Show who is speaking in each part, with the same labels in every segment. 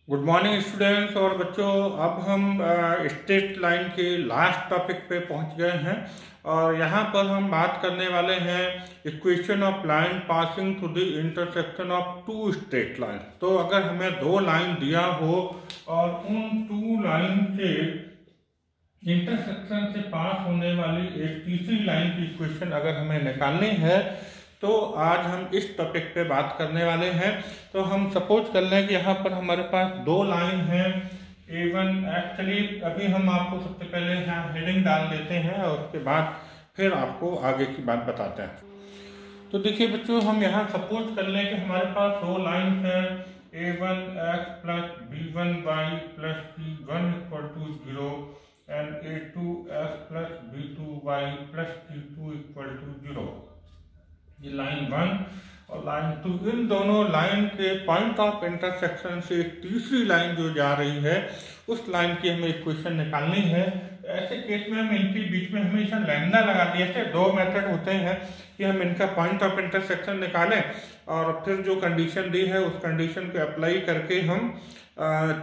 Speaker 1: Good morning students और बच्चों। अब हम स्ट्रेट लाइन के लास्ट टॉपिक पे पहुंच गए हैं और यहाँ पर हम बात करने वाले हैं equation of line passing through the intersection of two straight line. तो अगर हमें दो लाइन दिया हो और उन टू लाइन के इंटरसेक्शन से पास होने वाली एक तीसरी लाइन की इक्वेशन अगर हमें निकालनी है तो आज हम इस टॉपिक पे बात करने वाले हैं। तो हम सपोज कर लें कि यहाँ पर हमारे पास दो लाइन हैं A1। एक्चुअली अभी हम आपको सबसे पहले यहाँ हेडिंग डाल देते हैं और उसके बाद फिर आपको आगे की बात बताते हैं। तो देखिए बच्चों, हम यहाँ सपोज कर लें कि हमारे पास दो लाइन हैं A1x plus B1y plus C1 equal to 0 and A2x plus B2y plus C2 equal to 0। ये लाइन 1 और लाइन 2, इन दोनों लाइन के पॉइंट ऑफ इंटरसेक्शन से एक तीसरी लाइन जो जा रही है उस लाइन की हमें इक्वेशन निकालनी है। ऐसे केस में हम इनके बीच में हमेशा लैम्डा लगा दिए थे। दो मेथड होते हैं कि हम इनका पॉइंट ऑफ इंटरसेक्शन निकालें और फिर जो कंडीशन दी है उस कंडीशन को अप्लाई करके हम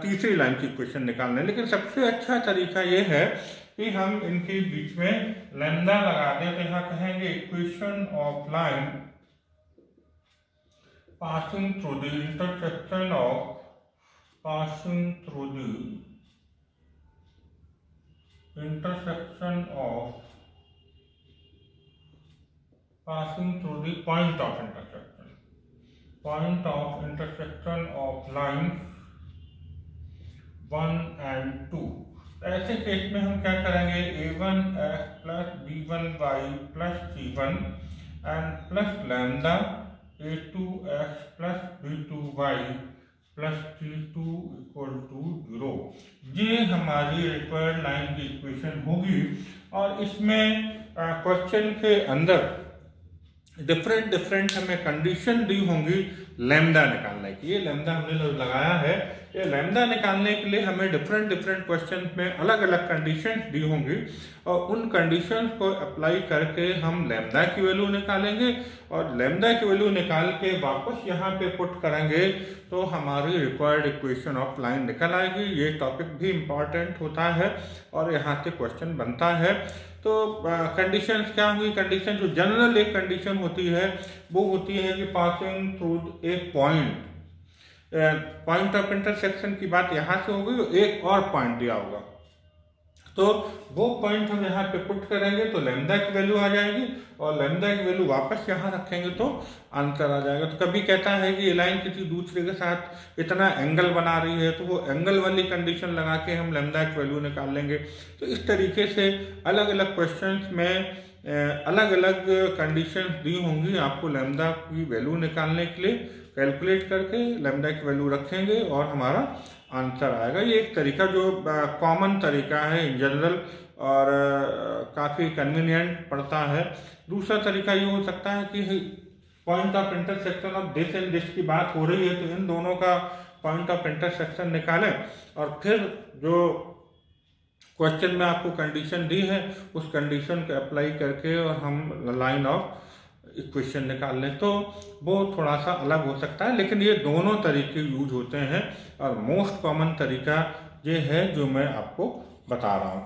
Speaker 1: तीसरी लाइन की इक्वेशन निकाल लें। लेकिन सबसे अच्छा तरीका ये है कि हम इनके बीच में लैम्डा लगा दें। तो यहाँ कहेंगे equation of line passing through the intersection of point of intersection of lines 1 and 2। ऐसे केस में हम क्या करेंगे, A1x plus B1y plus C1 and plus lambda A2x plus B2y plus C2 equal to 0। ये हमारी रिक्वायर्ड लाइन की equation होगी और इसमें क्वेश्चन के अंदर डिफरेंट हमें कंडीशन दी होंगी लैम्डा निकालने की। ये लैम्डा हमने लगाया है। ये लैम्डा निकालने के लिए हमें डिफरेंट क्वेश्चन में अलग अलग कंडीशन दी होंगी और उन कंडीशन को अप्लाई करके हम लैम्डा की वैल्यू निकालेंगे और लैम्डा की वैल्यू निकाल के वापस यहाँ पे पुट करेंगे तो हमारी रिक्वायर्ड इक्वेशन ऑफ लाइन निकल आएगी। ये टॉपिक भी इम्पॉर्टेंट होता है और यहाँ से क्वेश्चन बनता है। तो कंडीशंस क्या होंगी? कंडीशन जो जनरल एक कंडीशन होती है वो होती है कि passing through a point of intersection की बात यहाँ से होगी, एक और पॉइंट दिया होगा तो वो पॉइंट हम यहाँ पे पुट करेंगे तो लैम्डा की वैल्यू आ जाएगी और लैम्डा की वैल्यू वापस यहाँ रखेंगे तो आंसर आ जाएगा। तो कभी कहता है कि ये लाइन किसी दूसरे के साथ इतना एंगल बना रही है तो वो एंगल वाली कंडीशन लगा के हम लैम्डा की वैल्यू निकाल लेंगे। तो इस तरीके से अलग अलग क्वेश्चंस में अलग अलग कंडीशन दी होंगी। आपको लैम्डा की वैल्यू निकालने के लिए कैलकुलेट करके लैम्डा की वैल्यू रखेंगे और हमारा आंसर आएगा। ये एक तरीका जो कॉमन तरीका है इन जनरल और काफ़ी कन्वीनियंट पड़ता है। दूसरा तरीका ये हो सकता है कि point of intersection of this and this की बात हो रही है तो इन दोनों का पॉइंट ऑफ इंटरसेक्शन निकालें और फिर जो क्वेश्चन में आपको कंडीशन दी है उस कंडीशन को अप्लाई करके और हम लाइन ऑफ इक्वेशन निकाल लें तो वो थोड़ा सा अलग हो सकता है। लेकिन ये दोनों तरीके यूज होते हैं और मोस्ट कॉमन तरीका ये है जो मैं आपको बता रहा हूँ।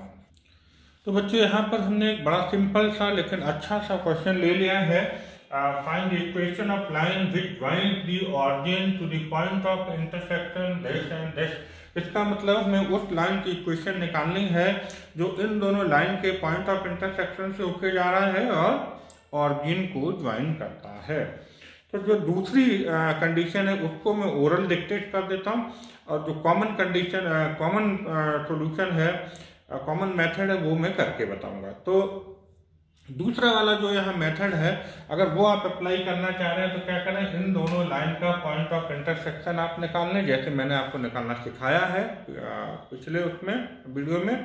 Speaker 1: तो बच्चों, यहाँ पर हमने एक बड़ा सिंपल सा लेकिन अच्छा सा क्वेश्चन ले लिया है। Find the equation of line which joins the origin to the point of intersection this and this. इसका मतलब हमें उस लाइन की इक्वेशन निकालनी है जो इन दोनों लाइन के पॉइंट ऑफ इंटरसेक्शन से होके जा रहा है और ऑरिजिन को ज्वाइन करता है। तो जो दूसरी कंडीशन है उसको मैं ओरल डिक्टेट कर देता हूँ और जो कॉमन कंडीशन कॉमन सॉल्यूशन है कॉमन मेथड है वो मैं करके बताऊंगा। तो दूसरा वाला जो यहाँ मेथड है अगर वो आप अप्लाई करना चाह रहे हैं तो क्या करें, इन दोनों लाइन का पॉइंट ऑफ इंटरसेक्शन आप निकाल लें जैसे मैंने आपको निकालना सिखाया है पिछले उसमें वीडियो में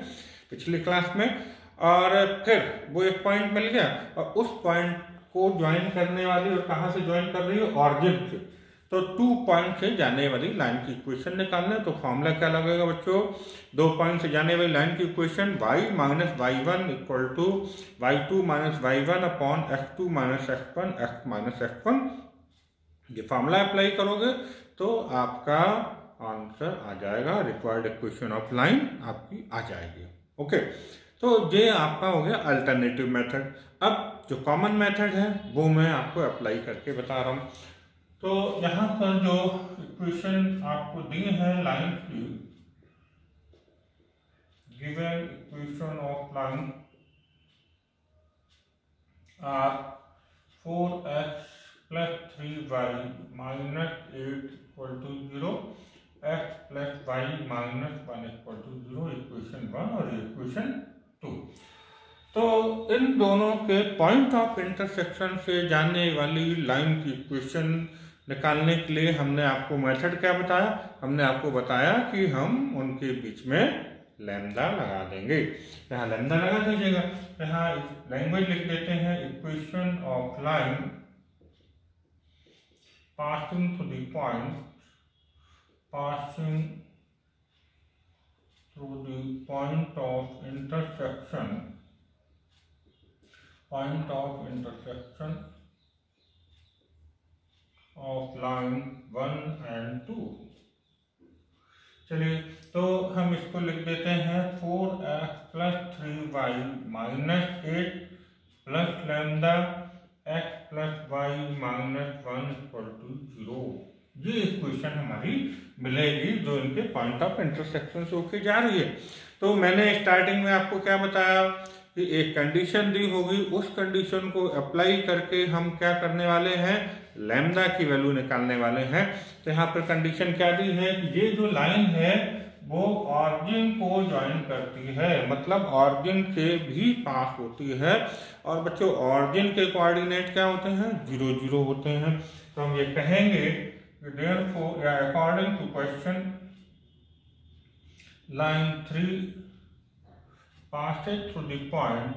Speaker 1: पिछली क्लास में। और फिर वो एक पॉइंट मिल गया और उस पॉइंट को ज्वाइन करने वाली और कहाँ से ज्वाइन कर रही है, ऑरिजिन से। तो 2 पॉइंट से जाने वाली लाइन की इक्वेशन निकालना। तो फॉर्मूला क्या लगेगा बच्चों, 2 पॉइंट से जाने वाली लाइन की equation y minus y1 equal to y2 minus y1 upon x2 minus x1 x minus x1। ये फॉर्मूला अप्लाई करोगे तो आपका आंसर आ जाएगा, रिक्वायर्ड इक्वेशन ऑफ लाइन आपकी आ जाएगी। ओके, तो ये आपका हो गया अल्टरनेटिव मेथड। अब जो कॉमन मेथड है वो मैं आपको अप्लाई करके बता रहा हूँ। तो यहाँ पर जो इक्वेशन आपको दी है लाइन की, given equation of line are 4x + 3y - 8 = 0, x + y - 1 = 0, equation 1 और इक्वेशन 2। तो इन दोनों के पॉइंट ऑफ इंटरसेक्शन से जाने वाली लाइन की इक्वेशन निकालने के लिए हमने आपको मेथड क्या बताया? हमने आपको बताया कि हम उनके बीच में लैम्डा लगा देंगे। यहाँ लैम्डा लगा दीजिएगा। यहाँ लैंग्वेज लिख देते हैं, equation of line passing through the point, passing through the point of intersection of line 1 and 2। चलिए, तो हम इसको लिख देते हैं 4x + 3y - 8 + lambda x + y - 1 = 0। ये इक्वेशन हमारी मिलेगी जो इनके पॉइंट ऑफ इंटरसेक्शन से होके जा रही है। तो मैंने स्टार्टिंग में आपको क्या बताया कि एक कंडीशन दी होगी, उस कंडीशन को अप्लाई करके हम क्या करने वाले हैं, लैम्डा की वैल्यू निकालने वाले हैं। तो यहाँ पर कंडीशन क्या दी है कि ये जो लाइन है वो ऑरिजिन को ज्वाइन करती है, मतलब ऑरिजिन के भी पास होती है। और बच्चों ऑरिजिन के कोऑर्डिनेट क्या होते हैं? 0 0 होते हैं। तो हम ये कहेंगे therefore according to question, line 3 passes through the point,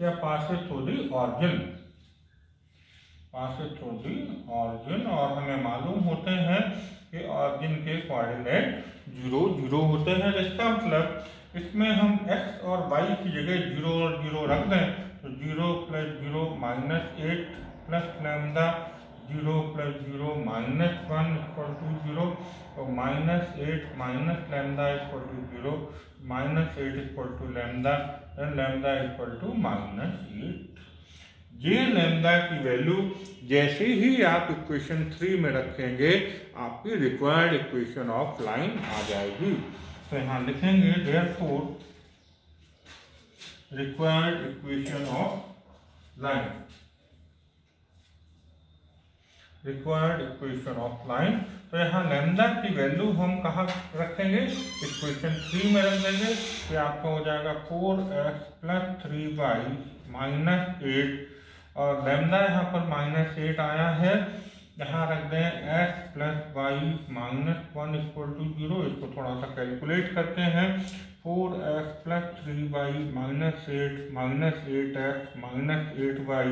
Speaker 1: या passes through the origin, और हमें मालूम होते हैं कि ऑरिजिन के कोऑर्डिनेट 0 0 होते हैं। इसका मतलब इसमें हम x और y की जगह 0 और 0 रख दें तो 0 + 0 - 8 + लैम्डा 0 + 0 - 1 = 0, और -8 - लैम्डा = 0, -8 = लैम्डा, एंड लैम्डा = -8। ये लैम्डा की वैल्यू जैसे ही आप इक्वेशन 3 में रखेंगे आपकी रिक्वायर्ड इक्वेशन ऑफ लाइन आ जाएगी। तो यहाँ लिखेंगे therefore required equation of line, तो यहाँ लैम्डा की वैल्यू हम कहाँ रखेंगे? इक्वेशन 3 में रख देंगे। तो आपका हो जाएगा 4x + 3y - 8, और लैम्डा यहाँ पर -8 आया है, यहाँ रख दें x + y - 1 = 0। इसको थोड़ा सा कैलकुलेट करते हैं। 4x + 3y - 8 - 8x - 8y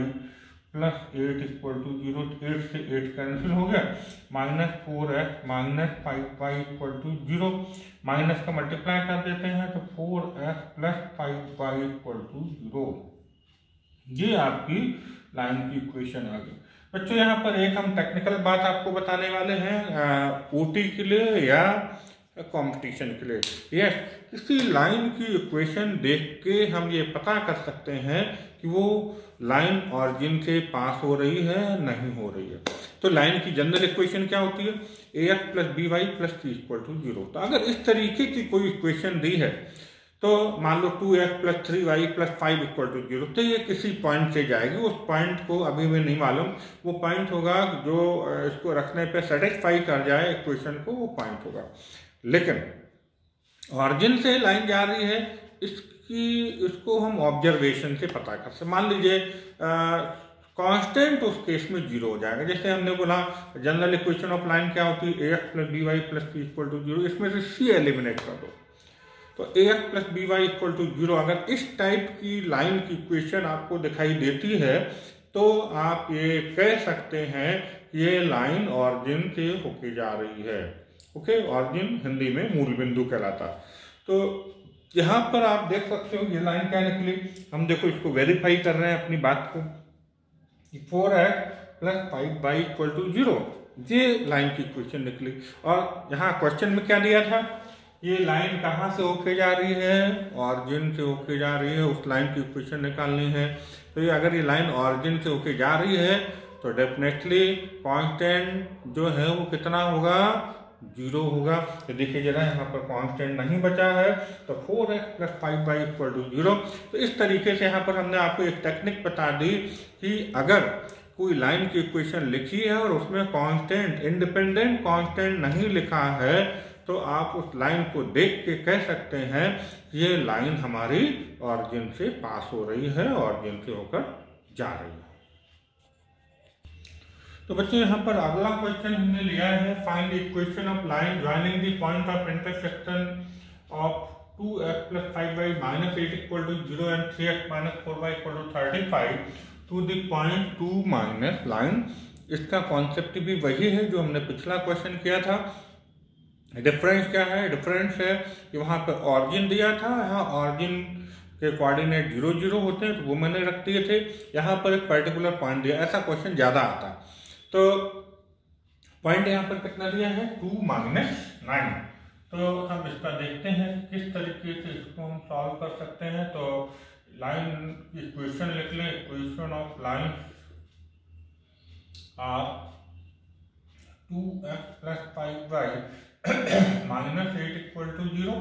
Speaker 1: + 8 = 0। 8 से 8 कैंसिल हो गया, -4x - 5y = 0, माइनस का मल्टीप्लाई कर देते हैं तो 4x + 5y = 0। ये आपकी लाइन की इक्वेशन आ गई। बच्चों यहाँ पर एक हम टेक्निकल बात आपको बताने वाले हैं ओटी के लिए या कंपटीशन के लिए। यस, किसी लाइन की इक्वेशन देख के हम ये पता कर सकते हैं कि वो लाइन ऑरिजिन से पास हो रही है नहीं हो रही है। तो लाइन की जनरल इक्वेशन क्या होती है? ax + by + c = 0। तो अगर इस तरीके की कोई इक्वेशन दी है तो मान लो 2x + 3y + 5 = 0, तो ये किसी पॉइंट से जाएगी। उस पॉइंट को अभी भी नहीं मालूम, वो पॉइंट होगा जो इसको रखने पे सेटिस्फाई कर जाए इक्वेशन को, वो पॉइंट होगा। लेकिन ऑरिजिन से लाइन जा रही है, इसको हम ऑब्जर्वेशन से पता कर सकते। मान लीजिए कांस्टेंट उस केस में 0 हो जाएगा। जैसे हमने बोला जनरल इक्वेशन ऑफ लाइन क्या होती है? ax + by + c = 0। इसमें से c एलिमिनेट कर दो तो ax + by = 0। अगर इस टाइप की लाइन की इक्वेशन आपको दिखाई देती है तो आप ये कह सकते हैं ये लाइन ऑरिजिन से होके जा रही है। ओके, ऑरिजिन हिंदी में मूल बिंदु कहलाता। तो यहाँ पर आप देख सकते हो ये लाइन क्या निकली। हम देखो इसको वेरीफाई कर रहे हैं अपनी बात को। 4x plus 5y equal to 0, ये लाइन की इक्वेशन निकली। और यहाँ क्वेश्चन में क्या दिया था, ये लाइन कहाँ से होके जा रही है, ऑरिजिन से होके जा रही है, उस लाइन की इक्वेशन निकालनी है। तो ये अगर ये लाइन ऑरिजिन से होके जा रही है तो डेफिनेटली कांस्टेंट जो है वो कितना होगा, 0 होगा। तो देखिए जरा यहाँ पर कांस्टेंट नहीं बचा है, तो 4x plus 5y equal to 0। तो इस तरीके से यहाँ पर हमने आपको एक टेक्निक बता दी कि अगर कोई लाइन की इक्वेशन लिखी है और उसमें कांस्टेंट, इंडिपेंडेंट कांस्टेंट नहीं लिखा है, तो आप उस लाइन को देख के कह सकते हैं ये लाइन हमारी ऑरिजिन से पास हो रही है, ऑरिजिन से होकर जा रही है। तो बच्चों यहाँ पर अगला क्वेश्चन हमने लिया है, find equation of line joining the point of intersection of 2x plus 5y minus 8 equal to 0 and 3x minus 4y equal to 35 to the point 2 minus line. इसका कॉन्सेप्ट भी वही है जो हमने पिछला क्वेश्चन किया था। डिफरेंस क्या है, डिफरेंस है कि वहाँ पर ऑरिजिन दिया था, यहाँ ऑरिजिन के कोऑर्डिनेट 0 0 होते हैं, तो वो मैंने रख दिए थे। यहाँ पर एक पर्टिकुलर पॉइंट दिया, ऐसा क्वेश्चन ज़्यादा आता है। तो पॉइंट यहाँ पर कितना दिया है, 2 माइनस 9। तो हम इसका देखते हैं किस तरीके से इसको हम सॉल्व कर सकते हैं। तो लाइन इक्वेशन लिख लें, equation of line are 2x plus 5y minus 8 equal to 0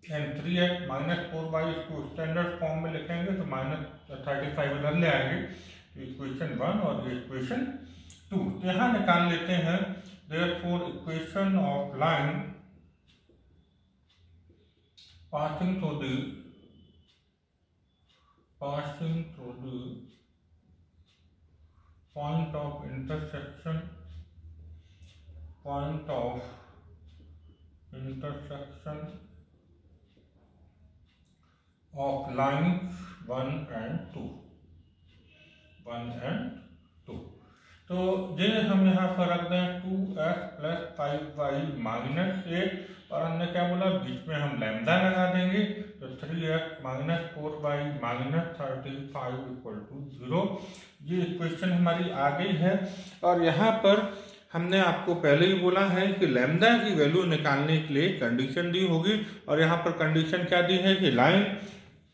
Speaker 1: and 3x minus 4y, इसको स्टैंडर्ड फॉर्म में लिखेंगे तो माइनस 35 इधर ले आएंगे। इक्वेशन 1 और इक्वेशन 2 तो यहाँ निकाल लेते हैं। Therefore equation of line passing through the point of intersection of lines 1 and 2। तो ये हम यहाँ पर रख दें 2x प्लस 5y माइनस 8 और हमने क्या बोला, बीच में हम लैम्डा लगा देंगे तो 3x minus 4y minus 35 equal to 0। ये इक्वेशन हमारी आ गई है। और यहाँ पर हमने आपको पहले ही बोला है कि लैम्डा की वैल्यू निकालने के लिए कंडीशन दी होगी, और यहाँ पर कंडीशन क्या दी है कि लाइन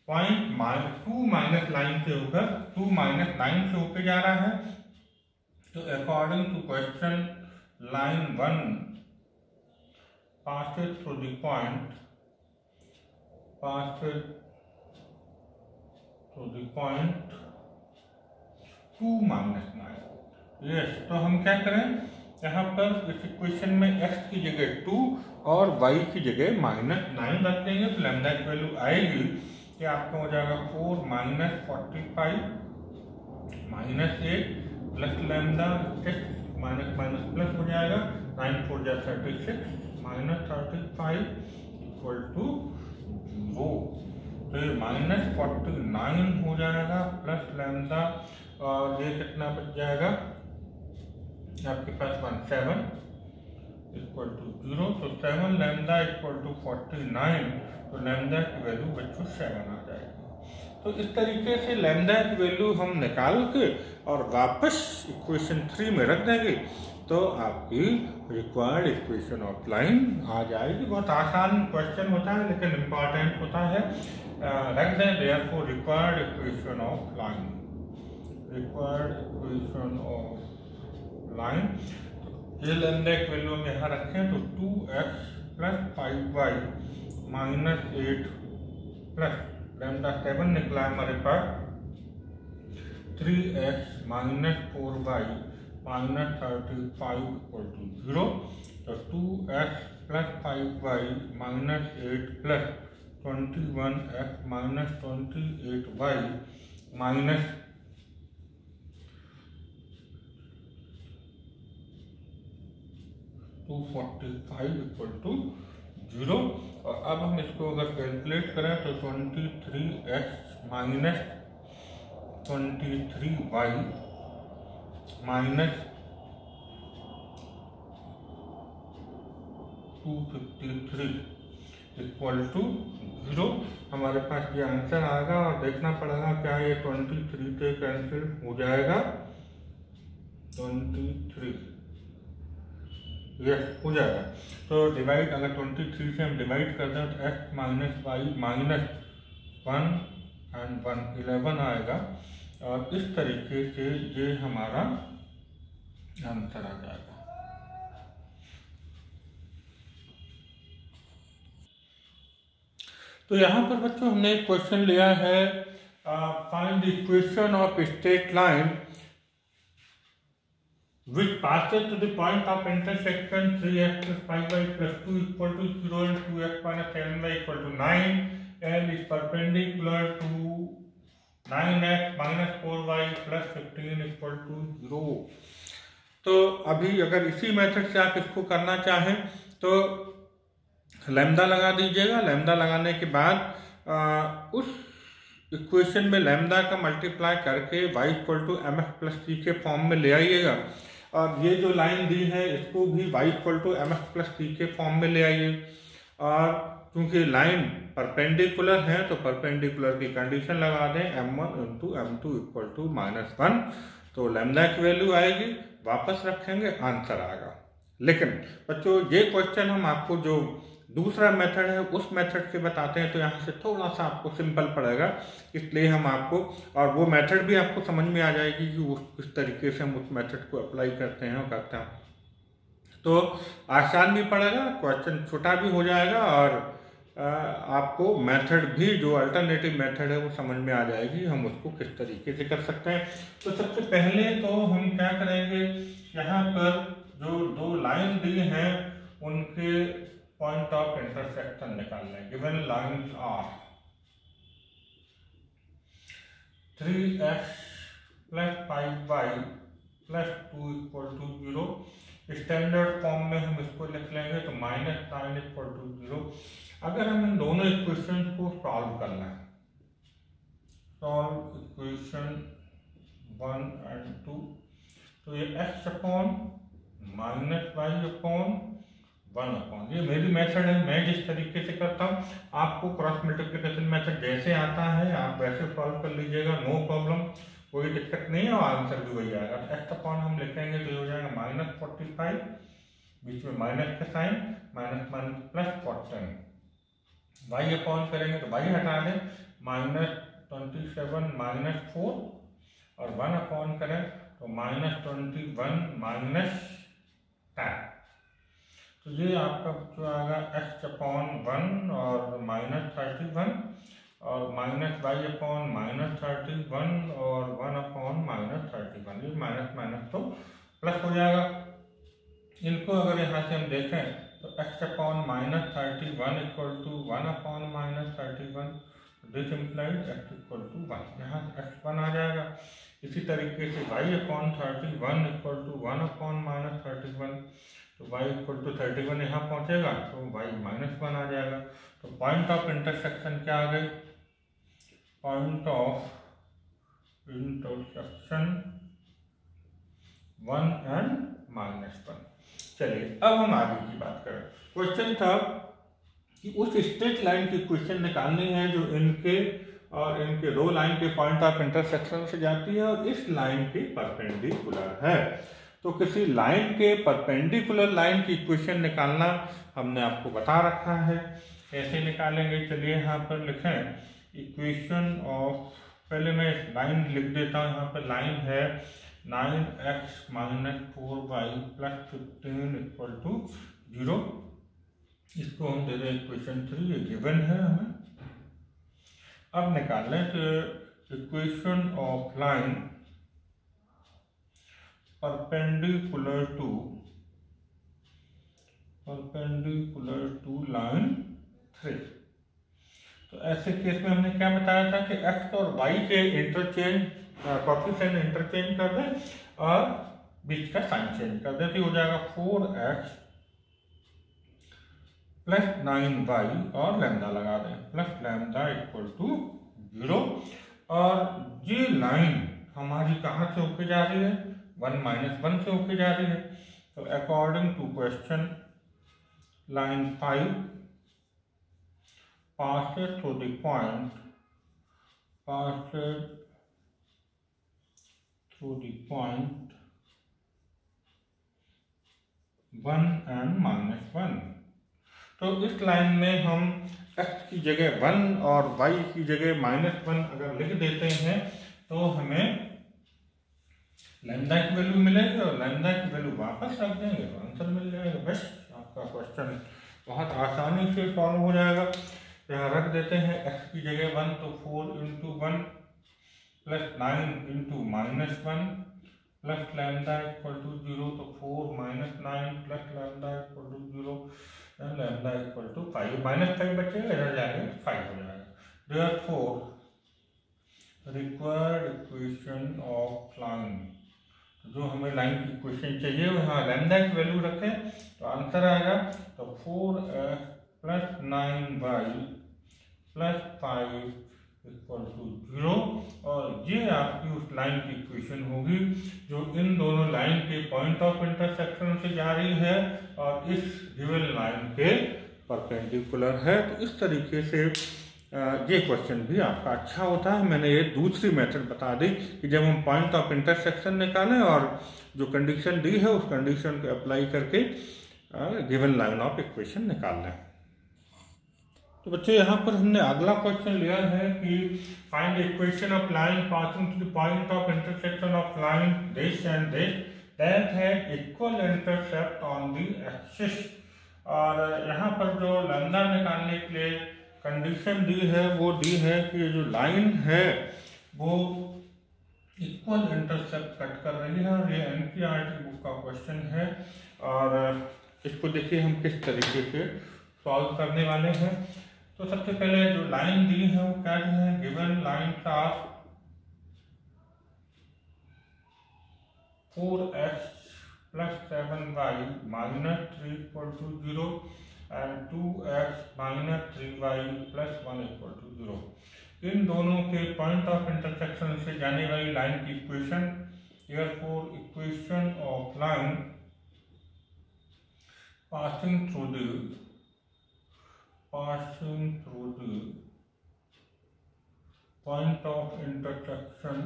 Speaker 1: पॉइंट 2 माइनस लाइन से होकर 2 माइनस लाइन से होकर जा रहा है। तो according to question line 1 passes through the point 2 minus 9। Yes, तो हम क्या करें, यहाँ पर इस इक्वेशन में x की जगह 2 और y की जगह माइनस 9 रख देंगे तो लैम्डा की वैल्यू आएगी कि आपका हो जाएगा 4 minus 45 minus 8 plus lambda 6 minus minus plus हो जाएगा, 9 4 जा 36 माइनस 35 इक्वल टू 0। तो ये माइनस 49 हो जाएगा प्लस लैम्डा, और ये कितना बच जाएगा आपके पास 7 इक्वल टू 0। तो 7 लैम्डा इक्वल टू 49, तो लैम्डा की वैल्यू बच्चों 7 आ जाएगी। तो इस तरीके से लैम्डा की वैल्यू हम निकाल के और वापस इक्वेशन 3 में रख देंगे तो आपकी रिक्वायर्ड इक्वेशन ऑफ लाइन आ जाएगी। बहुत आसान क्वेश्चन होता है लेकिन इम्पॉर्टेंट होता है। रख दें therefore required equation of line, required equation of line. ये लैम्डा की वैल्यू हम यहाँ रखें तो 2x plus 5y minus 8 plus lambda 7 निकला हमारे पास 3x minus 4y minus 35 equal to 0। तो 2x plus 5y minus 8 plus 21x minus 28y minus 245 equal to 0। और अब हम इसको अगर कैलकुलेट करें तो 23x minus 23y minus 253 equal to 0। हमारे पास ये आंसर आएगा और देखना पड़ेगा क्या ये 23 से कैंसिल हो जाएगा। 23 यस हो जाएगा। तो डिवाइड अगर 23 से हम डिवाइड कर दें तो x minus y minus 1 and 1 11 आएगा और इस तरीके से ये हमारा आंसर आ जाएगा। तो यहाँ पर बच्चों हमने एक क्वेश्चन लिया है, find the equation of straight line which passes to the point of intersection 3x plus 5y plus 2 equal to 0 and 2x minus 7y equal to 9 and is perpendicular to 9x minus 4y plus 15 equal to 0। तो अभी अगर इसी method से आप इसको करना चाहें तो लैम्डा लगा दीजिएगा। लैम्डा लगाने के बाद उस इक्वेशन में लैम्डा का मल्टीप्लाई करके y equal to M X plus C के फॉर्म में ले आइएगा और ये जो लाइन दी है इसको भी y equal to M X plus C के फॉर्म में ले आइए। और क्योंकि लाइन परपेंडिकुलर है तो परपेंडिकुलर की कंडीशन लगा दें m1 into m2 equal to -1, तो लैम्डा की वैल्यू आएगी, वापस रखेंगे आंसर आएगा। लेकिन बच्चों ये क्वेश्चन हम आपको जो दूसरा मेथड है उस मेथड से बताते हैं तो यहाँ से थोड़ा सा आपको सिंपल पड़ेगा, इसलिए हम आपको और वो मेथड भी आपको समझ में आ जाएगी कि उस किस तरीके से हम उस मेथड को अप्लाई करते हैं और करते हैं। तो आसान भी पड़ेगा, क्वेश्चन छोटा भी हो जाएगा और आपको मेथड भी जो अल्टरनेटिव मेथड है वो समझ में आ जाएगी, हम उसको किस तरीके से कर सकते हैं। तो सबसे पहले तो हम क्या करेंगे, यहाँ पर जो दो लाइन दी हैं उनके पॉइंट ऑफ इंटरसेक्शन निकाल लें। Given lines are 3x plus 5y plus 2 equal to 0। Standard form में हम इसको लिख लेंगे तो -9 इक्वल टू 0। अगर हम इन दोनों इक्वेशन को सॉल्व करना है, सॉल्व इक्वेशन 1 एंड 2, तो ये x upon -y upon 1 upon, ये मेरी मेथड है, मैं जिस तरीके से करता हूँ। आपको क्रॉस मल्टीप्लिकेशन मेथड जैसे आता है आप वैसे सॉल्व कर लीजिएगा, नो प्रॉब्लम, कोई दिक्कत नहीं है और आंसर भी वही आएगा। x अपॉन हम लिखेंगे तो ये हो जाएगा -45, बीच में माइनस का sign, minus plus 14। y upon करेंगे तो y हटा दें, -27 -4 और 1 अपॉन करें तो -21 -10। तो ये आपका जो आएगा x अपॉन 1 और -31 और -y अपॉन -31 और 1 अपॉन -31। ये माइनस तो प्लस हो जाएगा। इनको अगर यहाँ से हम देखें तो x upon -31 equal to 1 upon -31, this implies x equal to 1, यहाँ x1 आ जाएगा। इसी तरीके से y upon 31 equal to 1 upon -31, तो y इक्वल टू 31 यहाँ पहुँचेगा तो y -1 आ जाएगा। तो पॉइंट ऑफ इंटरसेक्शन क्या आ गई, पॉइंट ऑफ इंटरसेक्शन 1 एंड -1। चलिए अब हम आगे की बात करें। क्वेश्चन था कि उस स्ट्रेट लाइन की इक्वेशन निकालनी है जो इनके और इनके दो लाइन के पॉइंट ऑफ इंटरसेक्शन से जाती है और इस लाइन के परपेंडिकुलर है। तो किसी लाइन के परपेंडिकुलर लाइन की इक्वेशन निकालना हमने आपको बता रखा है, कैसे निकालेंगे। चलिए यहाँ पर लिखें इक्वेशन ऑफ, पहले मैं लाइन लिख देता हूँ। यहाँ पर लाइन है 9x minus 4y plus 15 equal to 0। इसको हम दे दें इक्वेशन 3, ये गिवन है हमें। अब निकाल लें तो equation of line perpendicular to line 3। तो ऐसे केस में हमने क्या बताया था कि x और y के इंटरचेंज कोएफिशिएंट इंटरचेंज कर दें और बीच का साइन चेंज कर दें तो हो जाएगा 4x प्लस 9y और लैम्डा लगा दें प्लस लैम्डा इक्वल टू 0। और ये लाइन हमारी कहाँ से होके जा रही है, 1 -1 से होके जा रही है। तो according to question line 5 passes through the point 1 and -1। तो इस लाइन में हम x की जगह 1 और y की जगह -1 अगर लिख देते हैं तो हमें लैम्डा की वैल्यू मिलेगी और लैम्डा की वैल्यू वापस रख देंगे तो आंसर मिल जाएगा। बस आपका क्वेश्चन बहुत आसानी से सॉल्व हो जाएगा। यहाँ रख देते हैं x की जगह 1 तो 4 × 1 plus 9 × -1 plus lambda equal to 0 तो 4 - 9 plus lambda equal to 0 and lambda equal to 5 -5 बचेगा, इधर जाएगा 5 हो जाएगा। Therefore required equation of line, जो हमें लाइन की इक्वेशन चाहिए वहाँ लैम्डा की वैल्यू रखें तो आंसर आएगा। तो 4x plus 9y plus 5 equal to 0 और ये आपकी उस लाइन की इक्वेशन होगी जो इन दोनों लाइन के पॉइंट ऑफ इंटरसेक्शन से जा रही है और इस गिवन लाइन के परपेंडिकुलर है। तो इस तरीके से ये क्वेश्चन भी आपका अच्छा होता है। मैंने ये दूसरी मेथड बता दी कि जब हम पॉइंट ऑफ इंटरसेक्शन निकालें और जो कंडीशन दी है उस कंडीशन को अप्लाई करके गिवन लाइन ऑफ इक्वेशन निकाल लें। तो बच्चों यहाँ पर हमने अगला क्वेश्चन लिया है कि find equation of line passing to the point of intersection of line this and this that have equal intercept on the axis. और यहाँ पर जो लैम्डा निकालने के लिए कंडीशन दी है वो दी है कि जो लाइन है वो इक्वल इंटरसेप्ट कट कर रही है और ये एनसीईआरटी बुक का क्वेश्चन है। और इसको देखिए हम किस तरीके से सॉल्व करने वाले हैं। तो सबसे पहले जो लाइन दी है वो क्या दी है, given line of 4x plus 7y minus 3 equal to 0 and 2x minus 3y plus 1 equal to 0। इन दोनों के पॉइंट ऑफ इंटरसेक्शन से जाने वाली लाइन की equation, therefore equation of line passing through the point of intersection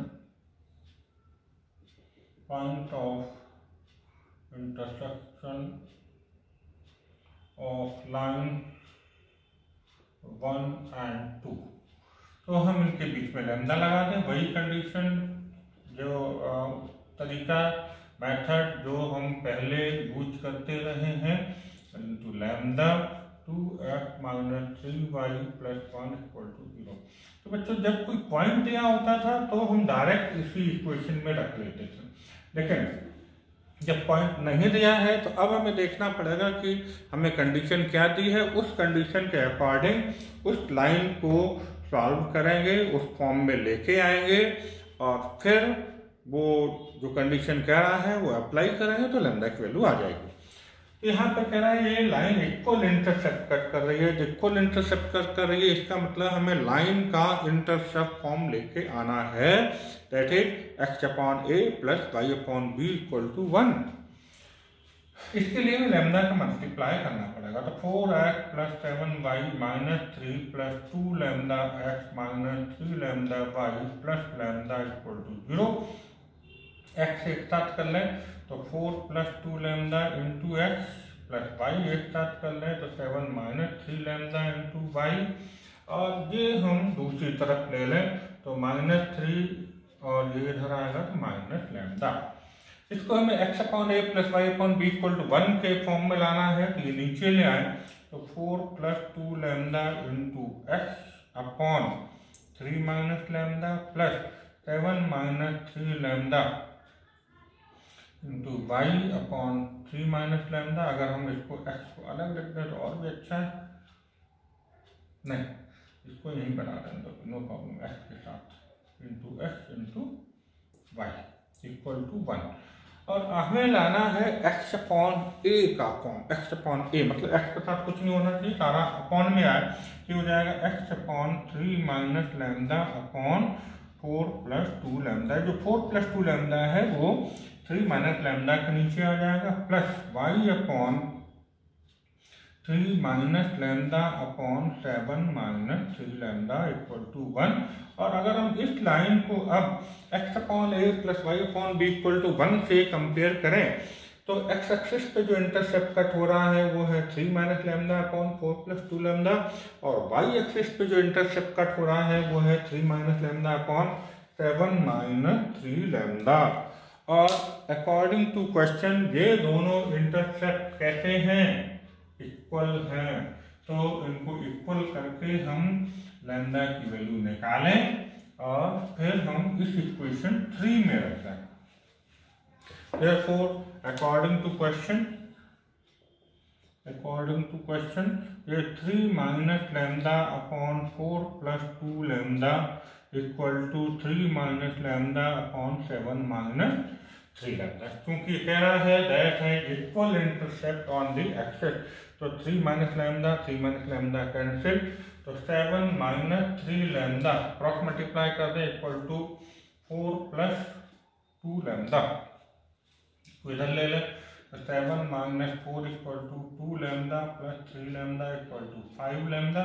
Speaker 1: of line 1 and 2। तो हम इनके बीच में लैम्डा लगा दें, वही कंडीशन जो तरीका मेथड जो हम पहले यूज करते रहे हैं, तो lambda 2x minus 3y plus 1 equal to 0। तो बच्चों जब कोई पॉइंट दिया होता था तो हम डायरेक्ट इसी इक्वेशन में रख लेते थे, लेकिन जब पॉइंट नहीं दिया है तो अब हमें देखना पड़ेगा कि हमें कंडीशन क्या दी है, उस कंडीशन के अकॉर्डिंग उस लाइन को सॉल्व करेंगे, उस फॉर्म में लेके आएंगे और फिर वो जो कंडीशन कह रहा है वो अप्लाई करेंगे तो लैम्डा की वैल्यू आ जाएगी। तो यहाँ पर कह रहा है ये लाइन इक्वल इंटरसेप्ट कट कर रही है। इक्वल इंटरसेप्ट कट कर रही है इसका मतलब हमें लाइन का इंटरसेप्ट फॉर्म लेके आना है, that is x/a plus y/b equal to 1। इसके लिए लैम्डा का मल्टीप्लाई करना पड़ेगा। तो 4x plus 7y minus 3 plus 2 lambda x minus 3 lambda y plus lambda equal to 0। x एक साथ कर लें तो 4 plus 2 lambda into x plus y एक साथ कर लें तो 7 माइनस 3 लैम्डा इंटू वाई। और ये हम दूसरी तरफ ले लें तो -3 और ये इधर आएगा तो माइनस लैम्डा। इसको हमें x/a plus y/b equal to 1 के फॉर्म में लाना है तो ये नीचे ले आए तो 4 plus 2 lambda into x upon 3 minus lambda plus 7 minus 3 lambda into y upon 3 minus lambda. अगर हम इसको x को अलग लिख दें तो और भी अच्छा है, नहीं इसको यहीं बना दें तो नो प्रॉब्लम, x के साथ into x into y equal to 1। और हमें लाना है x/a का फॉर्म। x/a मतलब x के साथ कुछ नहीं होना चाहिए, सारा अपॉन में आए कि हो जाएगा x/3 minus lambda upon 4 plus 2 lambda. जो 4 प्लस 2 लैम्डा है वो 3 माइनस लैम्डा के नीचे आ जाएगा plus y/ 3 minus lambda upon 7 minus 3 lambda equal to 1। और अगर हम इस लाइन को अब x अपॉन a plus y upon b equal to 1 से कंपेयर करें तो x एक्सिस पे जो इंटरसेप्ट कट हो रहा है वो है 3 minus lambda upon 4 plus 2 lambda, और y एक्सिस पे जो इंटरसेप्ट कट हो रहा है वो है 3 minus lambda upon 7 minus 3 lambda. और अकॉर्डिंग टू क्वेश्चन ये दोनों इंटरसेप्ट कैसे हैं, इक्वल हैं, तो इनको इक्वल करके हम लैम्डा की वैल्यू निकालें और फिर हम इस इक्वेशन 3 में रखें। Therefore, according to question, ये 3 minus lambda upon 4 plus 2 lambda equal to 3 minus lambda upon 7 minus 3 lambda. क्योंकि कह रहा है दैट है equal intercept on the axis, तो 3 माइनस लैम्डा कैंसिल, तो 7 माइनस 3 लैम्डा क्रॉस मल्टीप्लाई कर दें इक्वल टू 4 प्लस 2 लैम्डा, इधर ले लें, तो 7 minus 4 equal to 2 lambda plus 3 lambda equal to 5 lambda,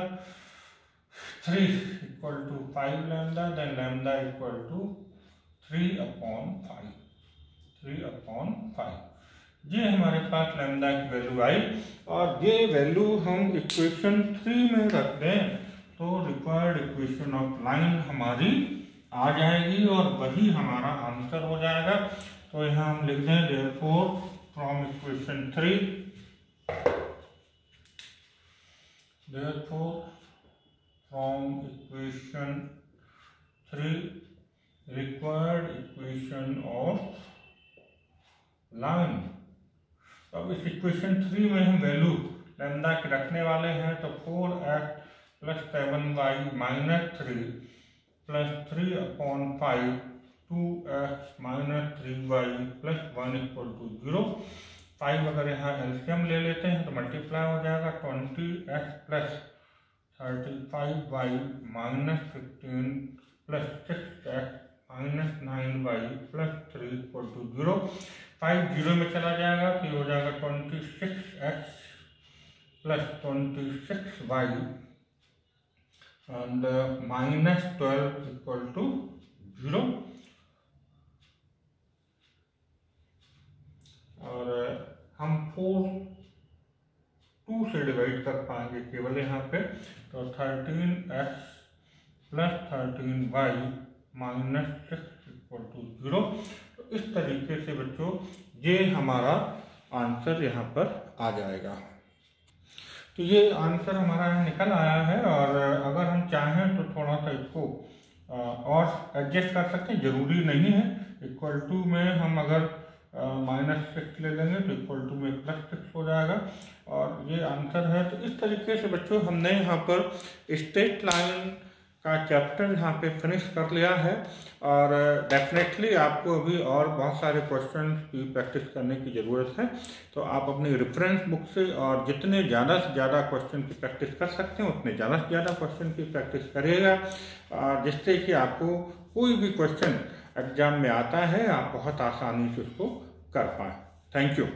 Speaker 1: 3 equal to 5 lambda, then lambda equal to 3 upon 5। ये हमारे पास लैम्डा की वैल्यू आई, और ये वैल्यू हम इक्वेशन 3 में रख दें तो रिक्वायर्ड इक्वेशन ऑफ लाइन हमारी आ जाएगी और वही हमारा आंसर हो जाएगा। तो यहाँ हम लिख दें therefore from equation 3 required equation of line। अब इस इक्वेशन 3 में हम वैल्यू लैम्डा के रखने वाले हैं, तो 4x plus 7y minus 3 plus 3 upon 5 2x minus 3y plus 1 equal to 0। 5 अगर यहाँ एलसीएम ले लेते हैं तो मल्टीप्लाई हो जाएगा 20x plus 35y minus 15 plus 6x minus 9y plus 3 equal to 0। 5 0 में चला जाएगा तो ये हो जाएगा 26x plus 26y and minus 12 equal to 0। और हम 2 से डिवाइड कर पाएंगे केवल यहाँ पे, तो 13x plus 13y minus 6 equal to 0। तो इस तरीके से बच्चों ये हमारा आंसर यहाँ पर आ जाएगा। तो ये आंसर हमारा यहाँ निकल आया है, और अगर हम चाहें तो थोड़ा सा इसको और एडजस्ट कर सकते हैं, जरूरी नहीं है। इक्वल टू में हम अगर -6 ले लेंगे तो इक्वल टू में +6 हो जाएगा, और ये आंसर है। तो इस तरीके से बच्चों हमने यहाँ पर स्ट्रेट लाइन का चैप्टर यहाँ पे फिनिश कर लिया है, और डेफिनेटली आपको अभी और बहुत सारे क्वेश्चन की प्रैक्टिस करने की ज़रूरत है। तो आप अपनी रेफरेंस बुक से और जितने ज़्यादा से ज़्यादा क्वेश्चन की प्रैक्टिस कर सकते हैं उतने ज़्यादा से ज़्यादा क्वेश्चन की प्रैक्टिस करिएगा, जिससे कि आपको कोई भी क्वेश्चन एग्जाम में आता है आप बहुत आसानी से उसको कर पाएँ। Thank you.